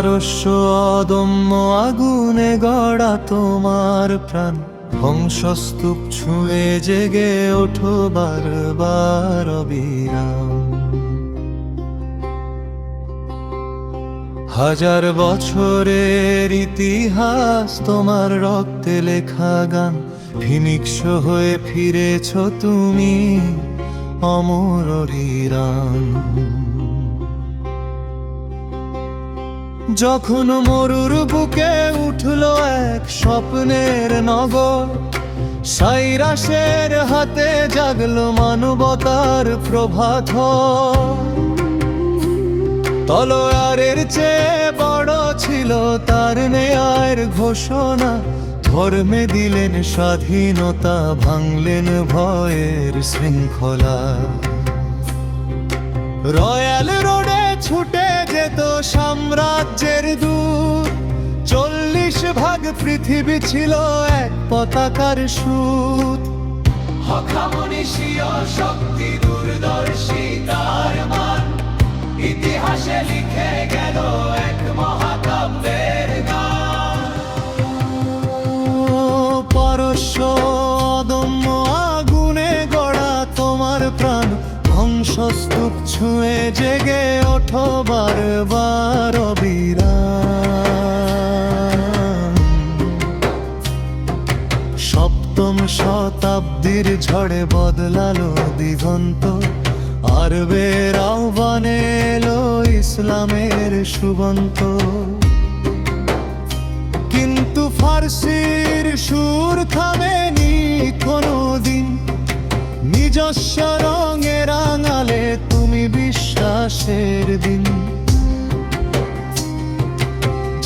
পারস্য অদম্য আগুনে গড়া তোমার প্রাণ, ধ্বংসস্তূপ ছুঁয়ে জেগে ওঠো বারবার অবিরাম। হাজার বছরের ইতিহাস তোমার রক্তে লেখা গান, ফিনিক্স হয়ে ফিরেছ তুমি অমর অরিরাম। যখন মরুর বুকে উঠল এক স্বপ্নের নগর, সাইরাসের হাতে জাগলো মানবতার প্রভাত। তলোয়ারের চেয়ে বড় ছিল তার ন্যায়ের ঘোষণা, ধর্মে দিলেন স্বাধীনতা, ভাঙলেন ভয়ের শৃঙ্খলা। রয়্যাল রোডে ছুটে যেত সাম্রাজ্যের দূত, 40 ভাগ পৃথিবী ছিল এক পতাকার সুত। হকামনীষীয় শক্তি দূরদর্শী তার মান, ইতিহাসে লিখে গেল এক মহাকাব্যের গান। পারস্য অদম্য আগুনে গড়া তোমার প্রাণ, ধ্বংসস্তূপ ছুঁয়ে জেগে ওঠো বারবার অবিরাম। সপ্তম শতাব্দীর ঝড়ে বদলালো দিগন্ত, আরবের আহ্বানে এলো ইসলামের সুবন্ত। কিন্তু ফার্সির সুর থামেনি কোনোদিন, নিজস্ব রঙে রাঙালে তুমি বিশ্বাসের দিন।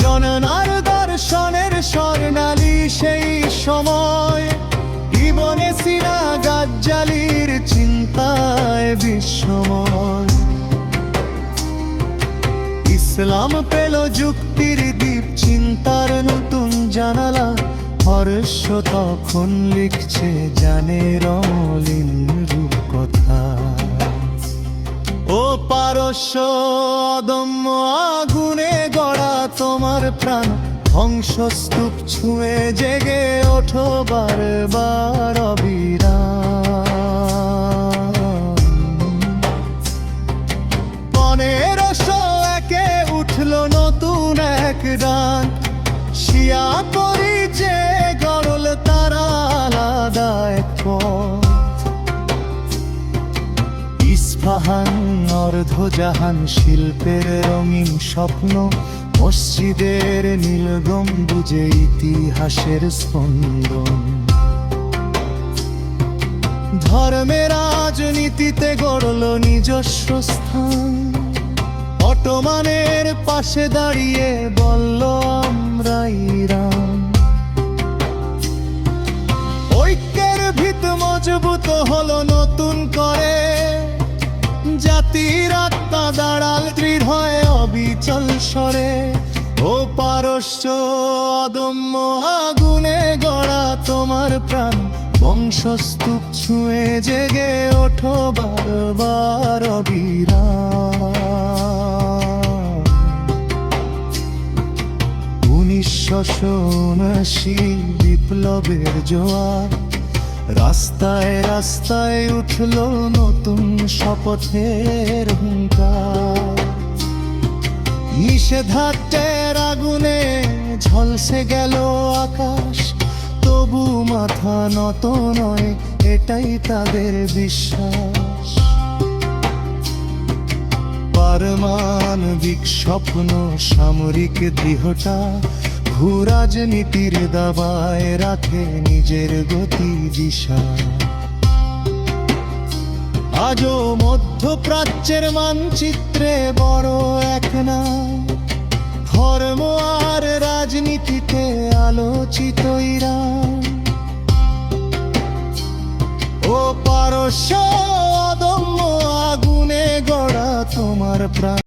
জননার দর্শনের স্বর্ণালী সেই সময়, ইবনে সিনা গাজ্জালির চিন্তায় বিস্ময়। ইসলাম পেল যুক্তির দ্বীপ, চিন্তার নতুন জানালা। পারস্য তখন লিখছে জানের অমলিন রূপকথা। ও পারস্য অদম্য আগুনে গড়া তোমার প্রাণ, ধ্বংসস্তূপ ছুঁয়ে জেগে ওঠো বারবার অবিরাম। 1501-এ উঠল নতুন এক ডাক, শিয়া পরিচে গড়ল তারা আলাদা এক পথ। ইস্পাহান অর্ধজাহান শিল্পের রঙিন স্বপ্ন, মসজিদের নীল গম্বুজে ইতিহাসের স্পন্দন। ধর্মের রাজনীতিতে গড়ল নিজস্ব স্থান, অটোমানের পাশে দাঁড়িয়ে বলল আমরাই ইরান। ঐক্যের ভিত মজবুত হলো নতুন করে, জাতির আত্মা দাঁড়াল দৃঢ় হয়ে অবিচল স্বরে। ও পারস্য অদম্য আগুনে গড়া তোমার প্রাণ, বংশস্তূপ ছুঁয়ে জেগে ওঠো বারবার অবিরাম। 1979 বিপ্লবের জোয়ার, রাস্তায় রাস্তায় উঠল নতুন শপথের হুঙ্কার। নিষেধাজ্ঞার আগুনে ঝলসে গেল আকাশ, তবু মাথা নত নয়, এটাই তাদের বিশ্বাস। পারমাণবিক স্বপ্ন, সামরিক দৃঢ়তা, ভূরাজনীতির দাবায় রাখে নিজের গতি দিশা। আজও মধ্যপ্রাচ্যের মানচিত্রে বড় এক নাম, ধর্ম আর রাজনীতিতে আলোচিত ইরান। ও পারস্য অদম্য আগুনে গড়া তোমার প্রাণ।